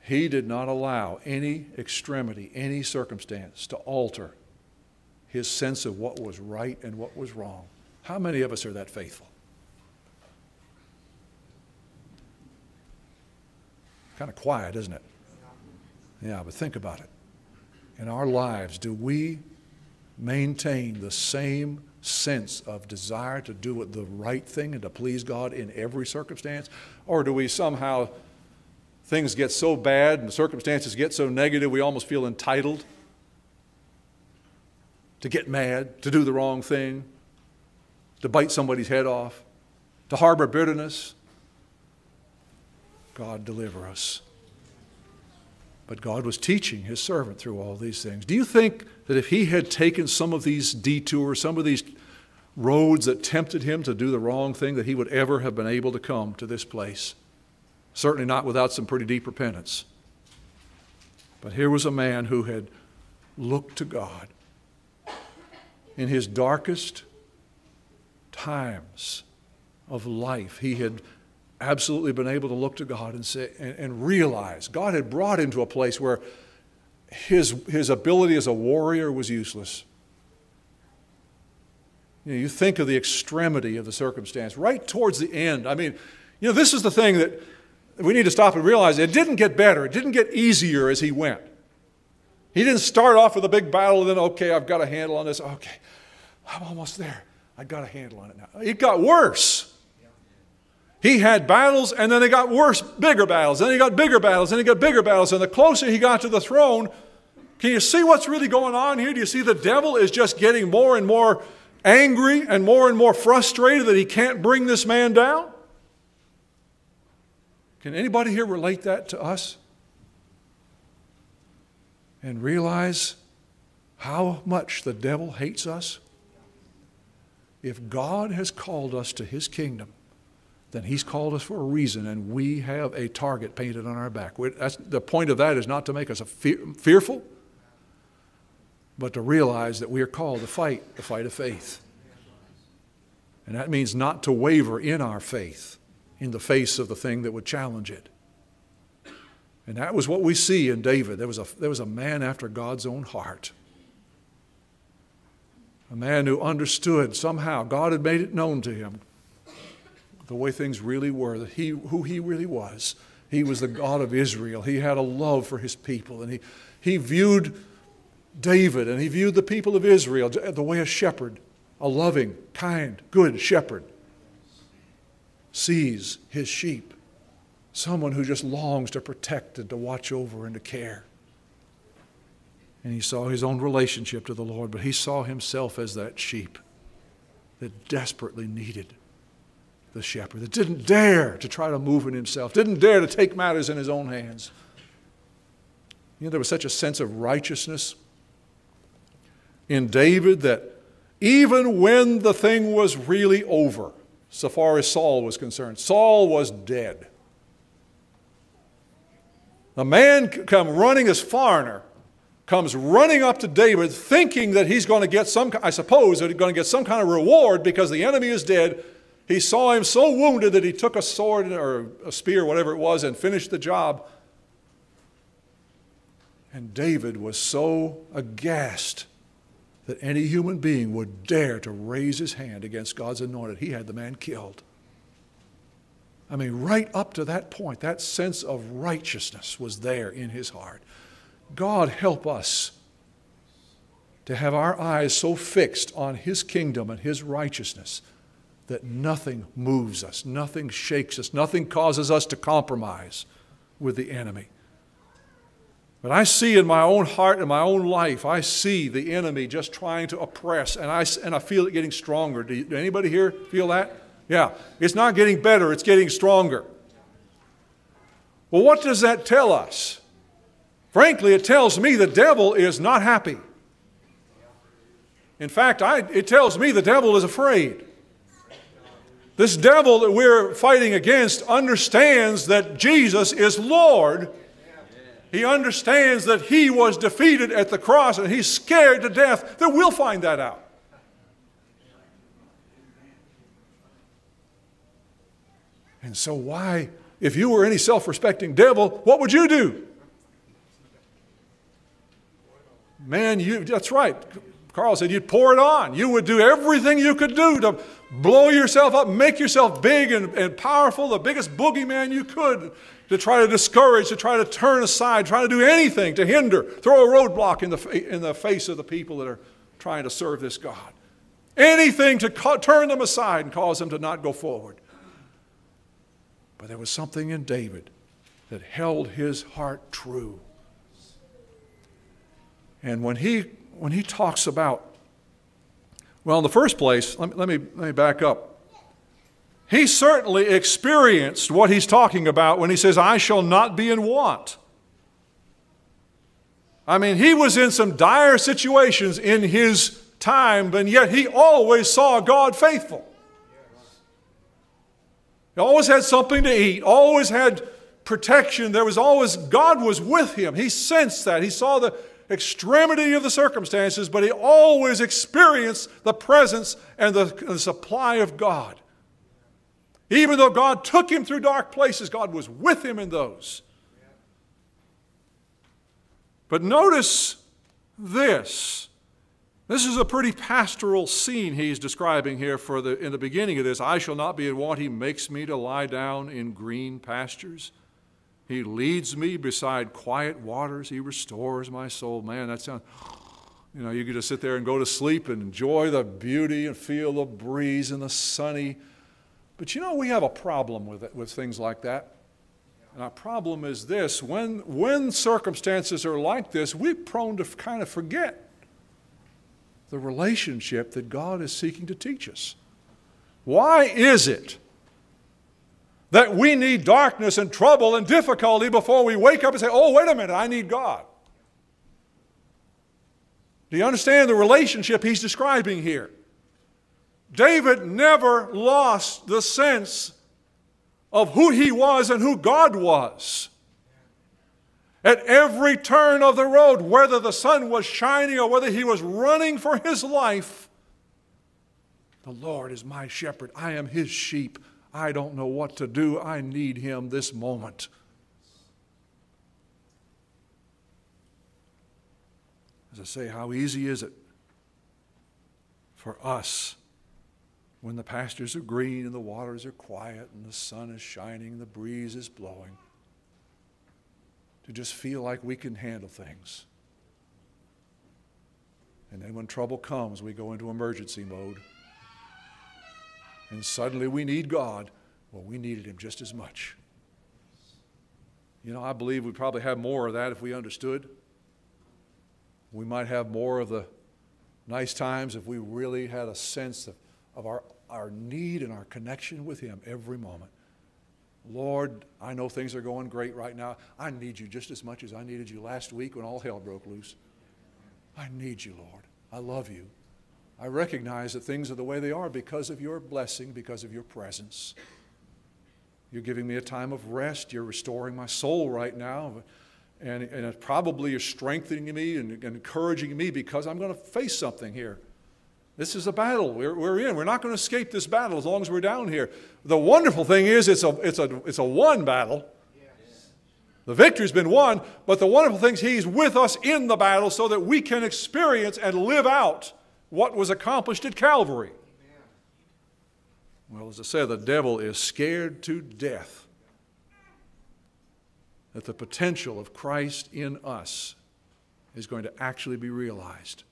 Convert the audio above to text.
He did not allow any extremity, any circumstance to alter his sense of what was right and what was wrong. How many of us are that faithful? Kind of quiet, isn't it? Yeah, but think about it. In our lives, do we maintain the same sense of desire to do the right thing and to please God in every circumstance? Or do we somehow, things get so bad and the circumstances get so negative, we almost feel entitled to get mad, to do the wrong thing, to bite somebody's head off, to harbor bitterness? God deliver us. But God was teaching his servant through all these things. Do you think that if he had taken some of these detours, some of these roads that tempted him to do the wrong thing, that he would ever have been able to come to this place? Certainly not without some pretty deep repentance. But here was a man who had looked to God in his darkest times of life. He had absolutely been able to look to God and say and realize God had brought him to a place where his ability as a warrior was useless. You think of the extremity of the circumstance right towards the end. I mean, this is the thing that we need to stop and realize. It didn't get better. It didn't get easier as he went. He didn't start off with a big battle and then, okay, I've got a handle on this. Okay, I'm almost there. I got a handle on it now. It got worse. He had battles, and then they got worse, bigger battles. Then he got bigger battles, and he got bigger battles. And the closer he got to the throne, can you see what's really going on here? Do you see the devil is just getting more and more angry and more frustrated that he can't bring this man down? Can anybody here relate that to us? And realize how much the devil hates us? If God has called us to his kingdom, then he's called us for a reason, and we have a target painted on our back. The point of that is not to make us fearful, but to realize that we are called to fight the fight of faith. And that means not to waver in our faith in the face of the thing that would challenge it. And that was what we see in David. There was a man after God's own heart. A man who understood somehow God had made it known to him the way things really were, that who he really was. He was the God of Israel. He had a love for his people. And he viewed David and he viewed the people of Israel the way a shepherd, a loving, kind, good shepherd, sees his sheep. Someone who just longs to protect and to watch over and to care. And he saw his own relationship to the Lord, but he saw himself as that sheep that desperately needed the shepherd, that didn't dare to try to move in himself, didn't dare to take matters in his own hands. There was such a sense of righteousness in David that even when the thing was really over, so far as Saul was concerned, Saul was dead. The man this foreigner comes running up to David thinking that he's going to get some kind of reward because the enemy is dead. He saw him so wounded that he took a sword or a spear, whatever it was, and finished the job. And David was so aghast that any human being would dare to raise his hand against God's anointed. He had the man killed. I mean, right up to that point, that sense of righteousness was there in his heart. God help us to have our eyes so fixed on his kingdom and his righteousness that nothing moves us, nothing shakes us, nothing causes us to compromise with the enemy. But I see in my own heart and my own life, I see the enemy just trying to oppress, and I feel it getting stronger. Do anybody here feel that? Yeah. It's not getting better, it's getting stronger. Well, what does that tell us? Frankly, it tells me the devil is not happy. In fact, it tells me the devil is afraid. This devil that we're fighting against understands that Jesus is Lord. He understands that he was defeated at the cross and he's scared to death that we'll find that out. And so why, if you were any self-respecting devil, what would you do? Man, that's right. Carl said you'd pour it on. You would do everything you could do to blow yourself up, make yourself big and powerful, the biggest boogeyman you could, to try to discourage, to try to turn aside, try to do anything to hinder, throw a roadblock in the face of the people that are trying to serve this God. Anything to turn them aside and cause them to not go forward. But there was something in David that held his heart true. And when he talks about, well, in the first place, let me back up. He certainly experienced what he's talking about when he says, I shall not be in want. I mean, he was in some dire situations in his time, but yet he always saw God faithful. He always had something to eat, always had protection. God was with him. He sensed that. He saw the extremity of the circumstances, but he always experienced the presence and the supply of God. Even though God took him through dark places, God was with him in those. But notice this. This is a pretty pastoral scene he's describing here in the beginning of this. I shall not be in want. He makes me to lie down in green pastures. He leads me beside quiet waters. He restores my soul. Man, that sounds, you could just sit there and go to sleep and enjoy the beauty and feel the breeze and the sunny. But we have a problem with things like that. And our problem is this. When circumstances are like this, we're prone to kind of forget the relationship that God is seeking to teach us. Why is it that we need darkness and trouble and difficulty before we wake up and say, oh, wait a minute, I need God? Do you understand the relationship he's describing here? David never lost the sense of who he was and who God was. At every turn of the road, whether the sun was shining or whether he was running for his life, the Lord is my shepherd. I am his sheep. I don't know what to do. I need him this moment. As I say, how easy is it for us when the pastures are green and the waters are quiet and the sun is shining and the breeze is blowing, to just feel like we can handle things. And then when trouble comes, we go into emergency mode. And suddenly we need God. Well, we needed him just as much. I believe we probably have more of that if we understood. We might have more of the nice times if we really had a sense of our need and our connection with him every moment. Lord, I know things are going great right now. I need you just as much as I needed you last week when all hell broke loose. I need you, Lord. I love you. I recognize that things are the way they are because of your blessing, because of your presence. You're giving me a time of rest. You're restoring my soul right now. And probably you're strengthening me and encouraging me because I'm going to face something here. This is a battle we're in. We're not going to escape this battle as long as we're down here. The wonderful thing is it's a won battle. Yes. The victory's been won, but the wonderful thing is he's with us in the battle so that we can experience and live out what was accomplished at Calvary. Well, as I said, the devil is scared to death that the potential of Christ in us is going to actually be realized.